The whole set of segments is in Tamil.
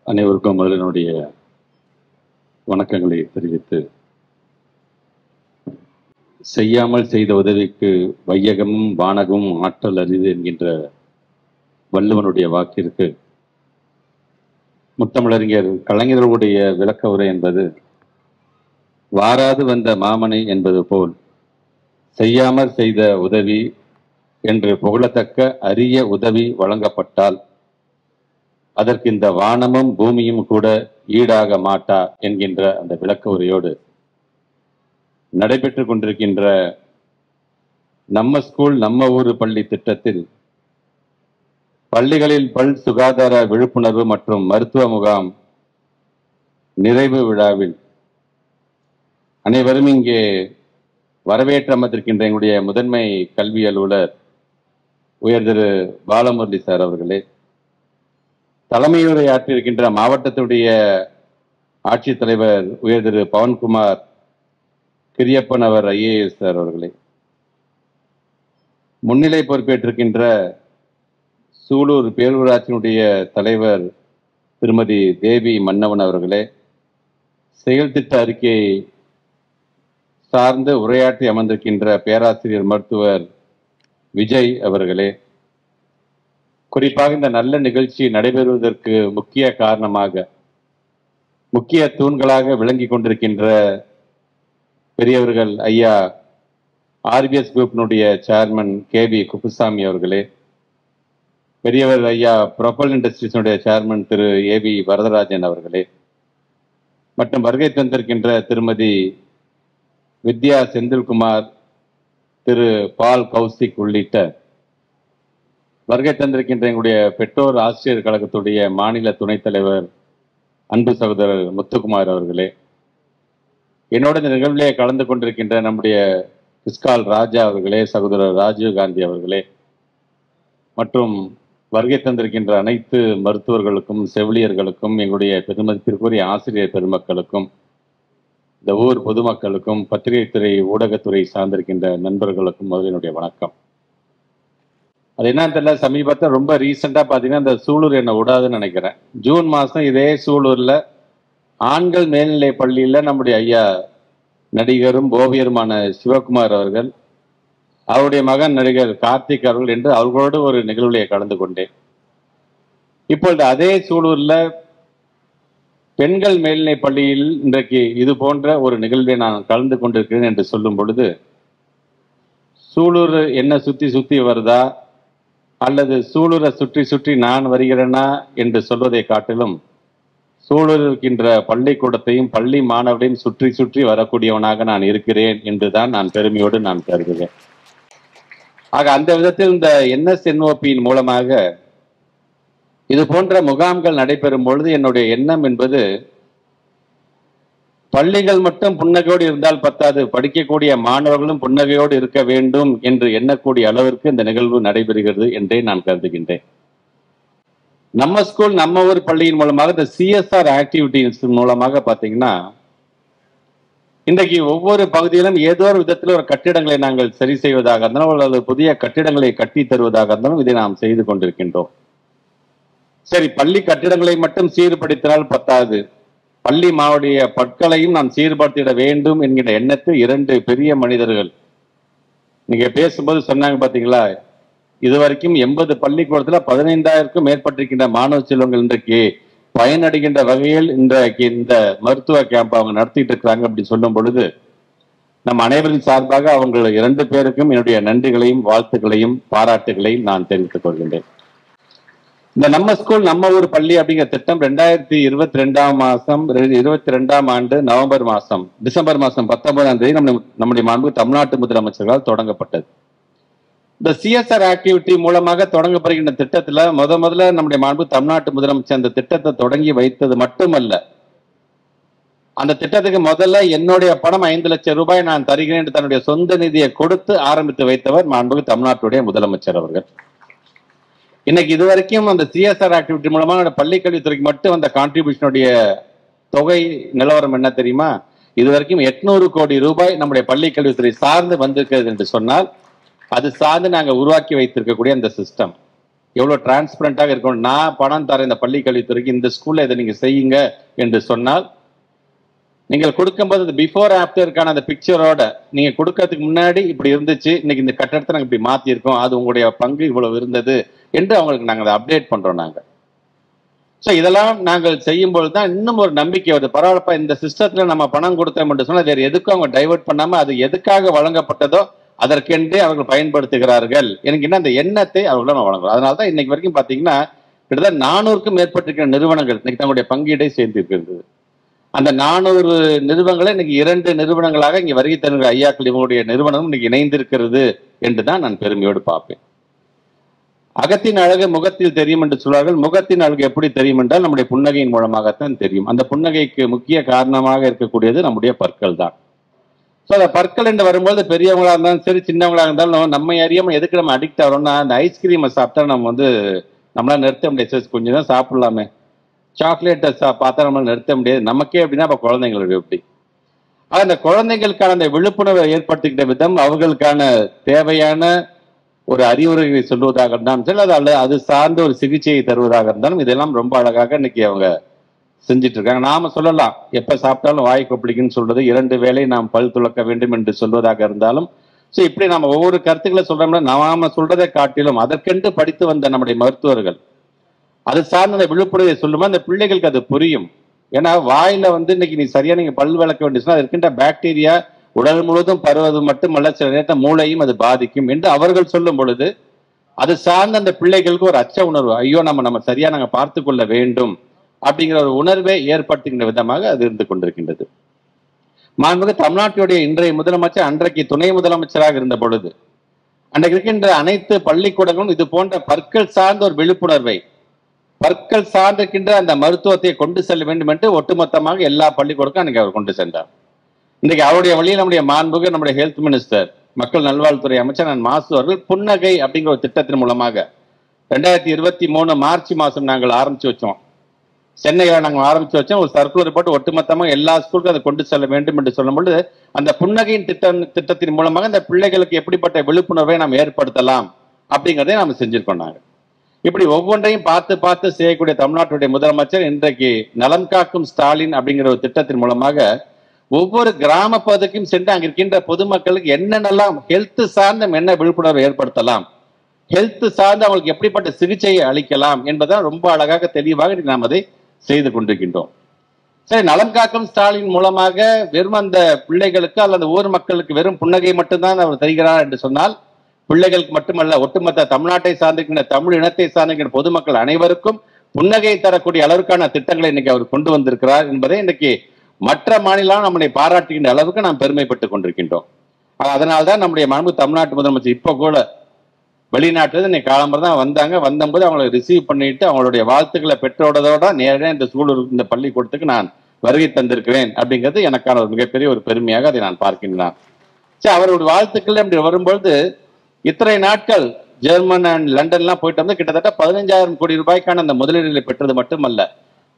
அனைவருக்கும் முதலினுடைய வணக்கங்களை தெரிவித்து, செய்யாமல் செய்த உதவிக்கு வையகமும் வானகமும் ஆற்றல் அரிது என்கின்ற வள்ளுவனுடைய வாக்கிற்கு முத்தமிழறிஞர் கலைஞர்களுடைய விளக்க உரை என்பது வாராது வந்த மாமனை என்பது போல் செய்யாமல் செய்த உதவி என்று புகழத்தக்க அரிய உதவி வழங்கப்பட்டால் அதற்கு இந்த வானமும் பூமியும் கூட ஈடாக மாட்டா என்கின்ற அந்த விளக்க உரையோடு நடைபெற்று கொண்டிருக்கின்ற நம்ம ஸ்கூல் நம்ம ஊர் பள்ளி திட்டத்தில் பள்ளிகளில் பல் சுகாதார விழிப்புணர்வு மற்றும் மருத்துவ முகாம் நிறைவு விழாவில் அனைவரும் இங்கே வரவேற்று அமர்ந்திருக்கின்ற எங்களுடைய முதன்மை கல்வி அலுவலர் உயர் திரு பாலமுரளி சார் அவர்களே, தலைமையுரை ஆற்றியிருக்கின்ற மாவட்டத்துடைய ஆட்சித்தலைவர் உயர் திரு பவன்குமார் கிரியப்பன் அவர் ஐஏஎஸ் சார் அவர்களே, முன்னிலை பொறுப்பேற்றிருக்கின்ற சூலூர் பேரூராட்சியினுடைய தலைவர் திருமதி தேவி மன்னவன் அவர்களே, செயல் திட்ட அறிக்கையை சார்ந்து உரையாற்றி அமர்ந்திருக்கின்ற பேராசிரியர் மருத்துவர் விஜய் அவர்களே, குறிப்பாக இந்த நல்ல நிகழ்ச்சி நடைபெறுவதற்கு முக்கிய காரணமாக முக்கிய தூண்களாக விளங்கி கொண்டிருக்கின்ற பெரியவர்கள் ஐயா ஆர்பிஎஸ் குரூப்பினுடைய சேர்மன் கேபி குப்புசாமி அவர்களே, பெரியவர் ஐயா ப்ரொபல் இண்டஸ்ட்ரீஸினுடைய சேர்மன் திரு ஏவி வரதராஜன் அவர்களே, மற்றும் வருகை தந்திருக்கின்ற திருமதி வித்யா செந்தில்குமார், திரு பால் கௌசிக் உள்ளிட்ட வருகை தந்திருக்கின்ற எங்களுடைய பெற்றோர் ஆசிரியர் கழகத்துடைய மாநில துணைத் தலைவர் அன்பு சகோதரர் முத்துக்குமார் அவர்களே, என்னோட இந்த நிகழ்விலே கலந்து கொண்டிருக்கின்ற நம்முடைய கிஸ்கால் ராஜா அவர்களே, சகோதரர் ராஜீவ் காந்தி அவர்களே, மற்றும் வருகை தந்திருக்கின்ற அனைத்து மருத்துவர்களுக்கும் செவிலியர்களுக்கும் எங்களுடைய பெருமதிப்பிற்குரிய ஆசிரியர் பெருமக்களுக்கும் இந்த ஊர் பொதுமக்களுக்கும் பத்திரிகைத்துறை ஊடகத்துறை சார்ந்திருக்கின்ற நண்பர்களுக்கும் முதலினுடைய வணக்கம். அது என்னன்னு தெரியல, சமீபத்தில் ரொம்ப ரீசெண்டாக பார்த்தீங்கன்னா இந்த சூலூர் என்னை விடாதுன்னு நினைக்கிறேன். ஜூன் மாதம் இதே சூலூரில் ஆண்கள் மேல்நிலை பள்ளியில் நம்முடைய ஐயா நடிகரும் ஓவியருமான சிவகுமார் அவர்கள், அவருடைய மகன் நடிகர் கார்த்திக் அவர்கள் என்று அவர்களோடு ஒரு நிகழ்வுலையை கலந்து கொண்டேன். இப்பொழுது அதே சூலூரில் பெண்கள் மேல்நிலை பள்ளியில் இன்றைக்கு இது போன்ற ஒரு நிகழ்வை நான் கலந்து கொண்டிருக்கிறேன் என்று சொல்லும் பொழுது, சூலூர் என்ன சுற்றி சுற்றி வருதா அல்லது சூலூரை சுற்றி சுற்றி நான் வருகிறேனா என்று சொல்வதை காட்டிலும் சூலூரில் இருக்கின்ற பள்ளிக்கூடத்தையும் பள்ளி மாணவர்களையும் சுற்றி சுற்றி வரக்கூடியவனாக நான் இருக்கிறேன் என்றுதான் நான் பெருமையோடு நான் கருதுகிறேன். ஆக அந்த விதத்தில் இந்த NSNOP-யின் மூலமாக இது போன்ற முகாம்கள் நடைபெறும் பொழுது என்னுடைய எண்ணம் என்பது, பள்ளிகள் மட்டும் புன்னகையோடு இருந்தால் பத்தாது, படிக்கக்கூடிய மாணவர்களும் புன்னகையோடு இருக்க வேண்டும் என்று எண்ணக்கூடிய அளவிற்கு இந்த நிகழ்வு நடைபெறுகிறது என்றே நான் கருதுகின்றேன். நம்ம ஸ்கூல் நம்ம ஊர் பள்ளியின் மூலமாக இந்த CSR ஆக்டிவிட்டிஸ் மூலமாக பார்த்தீங்கன்னா, இன்றைக்கு ஒவ்வொரு பகுதியிலும் ஏதோ ஒரு விதத்தில் ஒரு கட்டிடங்களை நாங்கள் சரி செய்வதாக இருந்தாலும் அல்லது புதிய கட்டிடங்களை கட்டி தருவதாக இருந்தாலும் இதை நாம் செய்து கொண்டிருக்கின்றோம். சரி, பள்ளி கட்டிடங்களை மட்டும் சீர்படுத்தினால் பத்தாது, பள்ளி மாவுடைய பற்களையும் நாம் சீர்படுத்திட வேண்டும் என்கிற எண்ணத்தில் இரண்டு பெரிய மனிதர்கள் நீங்க பேசும்போது சொன்னாங்க பாத்தீங்களா, இதுவரைக்கும் 80 பள்ளிக்கூடத்துல 15,000க்கும் மேற்பட்டிருக்கின்ற மாணவ செல்வங்கள் இன்றைக்கு பயனடைகின்ற வகையில் இன்றைக்கு இந்த மருத்துவ கேம்ப் அவங்க நடத்திட்டு இருக்கிறாங்க அப்படின்னு சொல்லும் பொழுது, நம் அனைவரின் சார்பாக அவங்க 2 பேருக்கும் என்னுடைய நன்றிகளையும் வாழ்த்துக்களையும் பாராட்டுகளையும் நான் தெரிவித்துக் கொள்கின்றேன். இந்த நம்ம ஸ்கூல் நம்ம ஊர் பள்ளி அப்படிங்கிற திட்டம் 2022 ஆண்டு டிசம்பர் மாதம் 19ஆம் தேதி நம்முடைய மாண்பு தமிழ்நாட்டு முதலமைச்சர்களால் தொடங்கப்பட்டது. இந்த CSR ஆக்டிவிட்டி மூலமாக தொடங்கப்படுகின்ற திட்டத்தில் முதல்ல நம்முடைய மாண்பு தமிழ்நாட்டு முதலமைச்சர் அந்த திட்டத்தை தொடங்கி வைத்தது மட்டுமல்ல, அந்த திட்டத்துக்கு முதல்ல என்னுடைய பணம் 5 லட்சம் ரூபாய் நான் தருகிறேன் என்று தன்னுடைய சொந்த நிதியை கொடுத்து ஆரம்பித்து வைத்தவர் மாண்பு தமிழ்நாட்டுடைய முதலமைச்சர் அவர்கள். இன்னைக்கு இதுவரைக்கும் அந்த CSR ஆக்டிவிட்டி மூலமாக பள்ளிக்கல்வித்துறைக்கு மட்டும் அந்த கான்ட்ரிபியூஷனுடைய தொகை நிலவரம் என்ன தெரியுமா? இதுவரைக்கும் 800 கோடி ரூபாய் நம்முடைய பள்ளிக்கல்வித்துறை சார்ந்து வந்திருக்கிறது என்று சொன்னால், அது சார்ந்து நாங்கள் உருவாக்கி வைத்திருக்கக்கூடிய அந்த சிஸ்டம் எவ்வளவு டிரான்ஸ்பரண்டாக இருக்கணும். நான் பணம் தரேன் இந்த பள்ளி கல்வித்துறைக்கு, இந்த ஸ்கூல்ல இதை நீங்க செய்யுங்க என்று சொன்னால், நீங்கள் கொடுக்கும்போது பிஃபோர் ஆஃப்டருக்கான அந்த பிக்சரோட நீங்க கொடுக்கறதுக்கு முன்னாடி இப்படி இருந்துச்சு, இன்னைக்கு இந்த கட்டடத்தை நாங்கள் இப்படி மாத்திருக்கோம், அது உங்களுடைய பங்கு இவ்வளவு இருந்தது என்று அவங்களுக்கு நாங்கள் அதை அப்டேட் பண்றோம். நாங்கள் ஸோ இதெல்லாம் நாங்கள் செய்யும்போது தான் இன்னும் ஒரு நம்பிக்கை வருது. பரவாயில்லப்பா, இந்த சிஸ்டத்துல நம்ம பணம் கொடுத்தோம் என்று சொன்னால் வேறு எதுக்கும் அவங்க டைவெர்ட் பண்ணாம அது எதுக்காக வழங்கப்பட்டதோ அதற்கென்றே அவர்கள் பயன்படுத்துகிறார்கள். எனக்கு என்ன அந்த எண்ணத்தை அவர்களிடம் வழங்குறோம். அதனால தான் இன்னைக்கு வரைக்கும் பார்த்தீங்கன்னா கிட்டத்தட்ட 400க்கும் மேற்பட்டிருக்கிற நிறுவனங்கள் இன்னைக்கு தங்களுடைய பங்கீடை சேர்ந்திருக்கிறது. அந்த 400 நிறுவனங்களை இன்னைக்கு 2 நிறுவனங்களாக இங்கே வருகை தருகிற ஐயாக்கள் இவங்களுடைய நிறுவனம் இன்னைக்கு இணைந்திருக்கிறது என்று தான் நான் பெருமையோடு பார்ப்பேன். அகத்தின் அழகு முகத்தில் தெரியும் என்று சொல்வார்கள். முகத்தின் அழகு எப்படி தெரியும் என்றால் நம்முடைய புன்னகையின் மூலமாகத்தான் தெரியும். அந்த புன்னகைக்கு முக்கிய காரணமாக இருக்கக்கூடியது நம்முடைய பற்கள் தான். ஸோ அந்த பற்கள் என்று வரும்போது பெரியவங்களா இருந்தாலும் சரி, சின்னவங்களா இருந்தாலும் நம்ம அறியாமல் எதுக்கு நம்ம அடிக்ட் ஆகிறோம்னா, அந்த ஐஸ்கிரீமை சாப்பிட்டா நம்ம நம்மளால நிறுத்த முடியாது. கொஞ்சம் தான் சாப்பிடலாமே, சாக்லேட்டை பார்த்தா நம்மளால நிறுத்த முடியாது. நமக்கே அப்படின்னா அப்போ குழந்தைங்களுக்கு எப்படி? அந்த குழந்தைங்களுக்கான அந்த விழிப்புணர்வை ஏற்படுத்திக்கிட்ட விதம், அவர்களுக்கான தேவையான ஒரு அறிவுரைகளை சொல்வதாக இருந்தாலும் சரி, அது சார்ந்த ஒரு சிகிச்சையை தருவதாக இருந்தாலும் இதெல்லாம் ரொம்ப அழகாக இன்னைக்கு அவங்க செஞ்சிட்டு இருக்காங்க. நாம சொல்லலாம் எப்ப சாப்பிட்டாலும் வாய் கொப்பளிக்குன்னு சொல்றது, 2 வேளை நாம் பல் துலக்க வேண்டும் என்று சொல்வதாக இருந்தாலும், ஸோ இப்படி நம்ம ஒவ்வொரு கருத்துக்களை சொல்றோம்னா நாம சொல்றதை காட்டிலும் அதற்கென்று படித்து வந்த நம்முடைய மருத்துவர்கள் அது சார்ந்த விழிப்புணர்வை சொல்லுமா அந்த பிள்ளைகளுக்கு அது புரியும். ஏன்னா வாயில இன்னைக்கு நீ சரியா நீங்க பல் விளக்க வேண்டிய இருக்கின்ற பாக்டீரியா உடல் முழுவதும் பருவது மட்டுமல்ல, சில நேரத்தை மூளையும் அது பாதிக்கும் என்று அவர்கள் சொல்லும் பொழுது அது சார்ந்த அந்த பிள்ளைகளுக்கு ஒரு அச்ச உணர்வு, ஐயோ நம்ம சரியா நாங்க பார்த்து கொள்ள வேண்டும் அப்படிங்கிற ஒரு உணர்வை ஏற்படுத்துகின்ற விதமாக அது இருந்து கொண்டிருக்கின்றது. மாண்புமிகு தமிழ்நாட்டுடைய இன்றைய முதலமைச்சர் அன்றைக்கு துணை முதலமைச்சராக இருந்த பொழுது அன்றைக்கு இருக்கின்ற அனைத்து பள்ளிக்கூடங்களும் இது போன்ற பற்கள் சார்ந்த ஒரு விழிப்புணர்வை, பற்கள் சார்ந்திருக்கின்ற அந்த மருத்துவத்தை கொண்டு செல்ல வேண்டும் என்று ஒட்டுமொத்தமாக எல்லா பள்ளிக்கூடங்களும் அன்றைக்கு அவர் கொண்டு சென்றார். இன்றைக்கு அவருடைய வழியில் நம்முடைய மாண்புமிகு நம்முடைய ஹெல்த் மினிஸ்டர் மக்கள் நல்வாழ்வுத்துறை அமைச்சர் நான் மாசு அவர்கள் புன்னகை அப்படிங்கிற ஒரு திட்டத்தின் மூலமாக 2023 மார்ச் மாதம் நாங்கள் ஆரம்பிச்சு வச்சோம். சென்னையில் நாங்கள் ஆரம்பிச்சு வச்சோம். ஒரு சர்க்குலர் போட்டு ஒட்டுமொத்தமாக எல்லா ஸ்கூலுக்கும் அதை கொண்டு செல்ல வேண்டும் என்று சொல்லும் பொழுது அந்த புன்னகையின் திட்டத்தின் மூலமாக அந்த பிள்ளைகளுக்கு எப்படிப்பட்ட விழிப்புணர்வை நாம் ஏற்படுத்தலாம் அப்படிங்கிறதை நாம் செஞ்சிருக்கோம். நாங்கள் இப்படி ஒவ்வொன்றையும் பார்த்து பார்த்து செய்யக்கூடிய தமிழ்நாட்டுடைய முதலமைச்சர் இன்றைக்கு நலம் காக்கும் ஸ்டாலின் அப்படிங்கிற ஒரு திட்டத்தின் மூலமாக ஒவ்வொரு கிராம பகுதிக்கும் சென்று அங்க இருக்கின்ற பொதுமக்களுக்கு என்னென்னலாம் ஹெல்த் சார்ந்த என்ன விழிப்புணர்வை ஏற்படுத்தலாம், ஹெல்த் சார்ந்து அவங்களுக்கு எப்படிப்பட்ட சிகிச்சையை அளிக்கலாம் என்பதால் ரொம்ப அழகாக தெளிவாக நாம் அதை செய்து கொண்டிருக்கின்றோம். சரி, நலம் காக்கும் ஸ்டாலின் மூலமாக வெறும் அந்த பிள்ளைகளுக்கு அல்லது ஊர் மக்களுக்கு வெறும் புன்னகை மட்டும்தான் அவர் தருகிறார் என்று சொன்னால், பிள்ளைகளுக்கு மட்டுமல்ல ஒட்டுமொத்த தமிழ்நாட்டை சார்ந்திருக்கின்ற தமிழ் இனத்தை சார்ந்திருக்கின்ற பொதுமக்கள் அனைவருக்கும் புன்னகை தரக்கூடிய அளவுக்கான திட்டங்களை இன்னைக்கு அவர் கொண்டு வந்திருக்கிறார் என்பதை இன்னைக்கு மற்ற மாநிலம் நம்மளை பாராட்டுகின்ற அளவுக்கு நாம் பெருமைப்பட்டுக் கொண்டிருக்கின்றோம். அதனால்தான் நம்முடைய மாண்பு தமிழ்நாட்டு முதலமைச்சர் இப்ப கூட வெளிநாட்டுல இன்னைக்கு காலம்பரம் தான் வந்தபோது அவங்களை ரிசீவ் பண்ணிட்டு அவங்களுடைய வாழ்த்துக்களை பெற்றோடதோட நேரடியாக இந்த ஸ்கூல் இந்த பள்ளிக்கூடத்துக்கு நான் வருகை தந்திருக்கிறேன் அப்படிங்கிறது எனக்கான ஒரு மிகப்பெரிய ஒரு பெருமையாக அதை நான் பார்க்கின்றேன். சரி, அவருடைய வாழ்த்துக்கள் அப்படி வரும்பொழுது இத்தனை நாட்கள் ஜெர்மன் அண்ட் லண்டன்லாம் போயிட்டு கிட்டத்தட்ட 15,000 கோடி ரூபாய்க்கான அந்த முதலீடுகளை பெற்றது மட்டுமல்ல,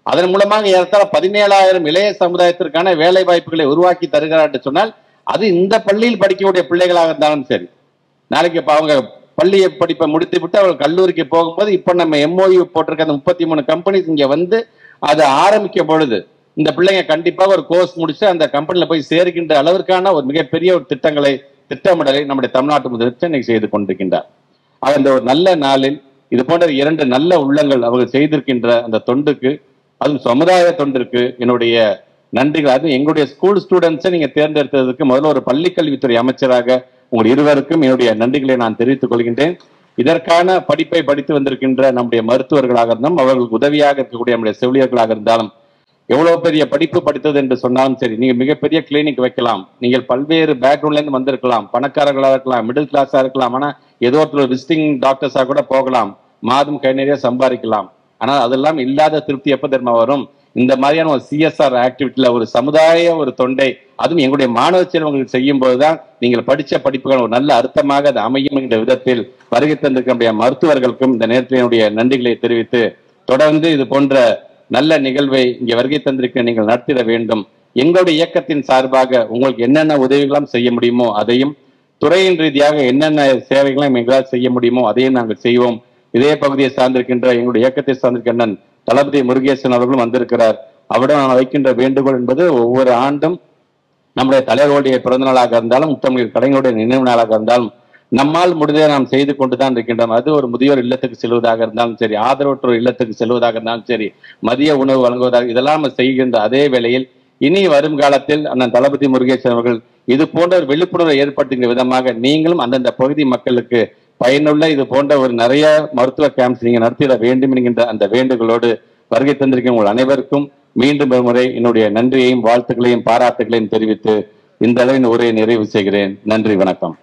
அதன் மூலமாக ஏறத்தாழ 17,000 இளைய சமுதாயத்திற்கான வேலை வாய்ப்புகளை உருவாக்கி தருகிறார் என்று சொன்னால், அது இந்த பள்ளியில் படிக்கக்கூடிய பிள்ளைகளாக இருந்தாலும் சரி, நாளைக்கு இப்ப அவங்க பள்ளியை படிப்பை முடித்து விட்டு அவர்கள் கல்லூரிக்கு போகும்போது இப்ப நம்ம MOU போட்டிருக்க அந்த 33 கம்பெனிஸ் இங்க அதை ஆரம்பிக்க பொழுது இந்த பிள்ளைங்க கண்டிப்பாக ஒரு கோர்ஸ் முடிச்சு அந்த கம்பெனில போய் சேர்க்கின்ற அளவிற்கான ஒரு மிகப்பெரிய ஒரு திட்டமிடலை நம்முடைய தமிழ்நாட்டு முதலமைச்சர் இன்னைக்கு செய்து கொண்டிருக்கின்றார். அந்த ஒரு நல்ல நாளில் இது போன்ற 2 நல்ல உள்ளங்கள் அவர்கள் செய்திருக்கின்ற அந்த தொண்டுக்கு, அதுவும் சமுதாய தொண்டிற்கு என்னுடைய நன்றிகள். அதுவும் எங்களுடைய ஸ்கூல் ஸ்டூடெண்ட்ஸை நீங்க தேர்ந்தெடுத்ததுக்கு முதல்ல ஒரு பள்ளிக்கல்வித்துறை அமைச்சராக உங்கள் இருவருக்கும் என்னுடைய நன்றிகளை நான் தெரிவித்துக் கொள்கின்றேன். இதற்கான படிப்பை படித்து வந்திருக்கின்ற நம்முடைய மருத்துவர்களாக இருந்தாலும், அவர்களுக்கு உதவியாக இருக்கக்கூடிய நம்முடைய செவிலியர்களாக இருந்தாலும், எவ்வளவு பெரிய படிப்பு படித்தது என்று சொன்னாலும் சரி, நீங்க மிகப்பெரிய கிளினிக் வைக்கலாம், நீங்கள் பல்வேறு பேக்ரவுண்ட்ல இருந்து வந்திருக்கலாம், பணக்காரர்களாக இருக்கலாம், மிடில் கிளாஸா இருக்கலாம், ஆனா ஏதோ ஒரு விசிட்டிங் டாக்டர்ஸா கூட போகலாம், மாதம் கை நிறைய சம்பாதிக்கலாம். ஆனால் அதெல்லாம் இல்லாத திருப்தி எப்ப தெரியுமா வரும்? இந்த மாதிரியான ஒரு CSR ஆக்டிவிட்டியில ஒரு சமுதாய ஒரு தொண்டை, அதுவும் எங்களுடைய மாணவ செல்வங்களுக்கு செய்யும் போதுதான் நீங்கள் படிச்ச படிப்புகள் ஒரு நல்ல அர்த்தமாக அது அமையும் என்ற விதத்தில் வருகை தந்திருக்கிற மருத்துவர்களுக்கும் இந்த நேரத்தில் என்னுடைய நன்றிகளை தெரிவித்து, தொடர்ந்து இது போன்ற நல்ல நிகழ்வை இங்கே வருகை தந்திருக்க நீங்கள் நடத்திட வேண்டும். எங்களுடைய இயக்கத்தின் சார்பாக உங்களுக்கு என்னென்ன உதவிகளும் செய்ய முடியுமோ அதையும், துறையின் ரீதியாக என்னென்ன சேவைகளும் எங்களால் செய்ய முடியுமோ அதையும் நாங்கள் செய்வோம் இதே பகுதியை சார்ந்திருக்கின்ற எங்களுடைய இயக்கத்தை சார்ந்திருக்கின்ற அண்ணன் தளபதி முருகேசன் அவர்களும் வந்திருக்கிறார். அவரிடம் நான் வைக்கின்ற வேண்டுகோள் என்பது, ஒவ்வொரு ஆண்டும் நம்முடைய தலைவர்களுடைய பிறந்த நாளாக இருந்தாலும், முத்தமிழ் கலைஞருடைய நினைவு நாளாக இருந்தாலும், நம்மால் முடிந்ததை நாம் செய்து கொண்டுதான் இருக்கின்றோம். அது ஒரு முதியோர் இல்லத்துக்கு செல்வதாக இருந்தாலும் சரி, ஆதரவற்றோர் இல்லத்துக்கு செல்வதாக இருந்தாலும் சரி, மதிய உணவு வழங்குவதாக, இதெல்லாம் நம்ம செய்கின்ற அதே வேளையில் இனி வரும் காலத்தில் அண்ணன் தளபதி முருகேசன் அவர்கள் இது போன்ற ஒரு விழிப்புணர்வை ஏற்படுத்துகிற விதமாக நீங்களும் அந்தந்த பகுதி மக்களுக்கு பயனுள்ள இது போன்ற ஒரு நிறைய மருத்துவ கேம்ப்ஸ் நீங்க நடத்திட வேண்டும் என்கின்ற அந்த வேண்டுகளோடு வருகை தந்திருக்கிற உங்கள் அனைவருக்கும் மீண்டும் ஒரு முறை என்னுடைய நன்றியையும் வாழ்த்துக்களையும் பாராட்டுகளையும் தெரிவித்து இந்த அளவின் உரையை நிறைவு செய்கிறேன். நன்றி, வணக்கம்.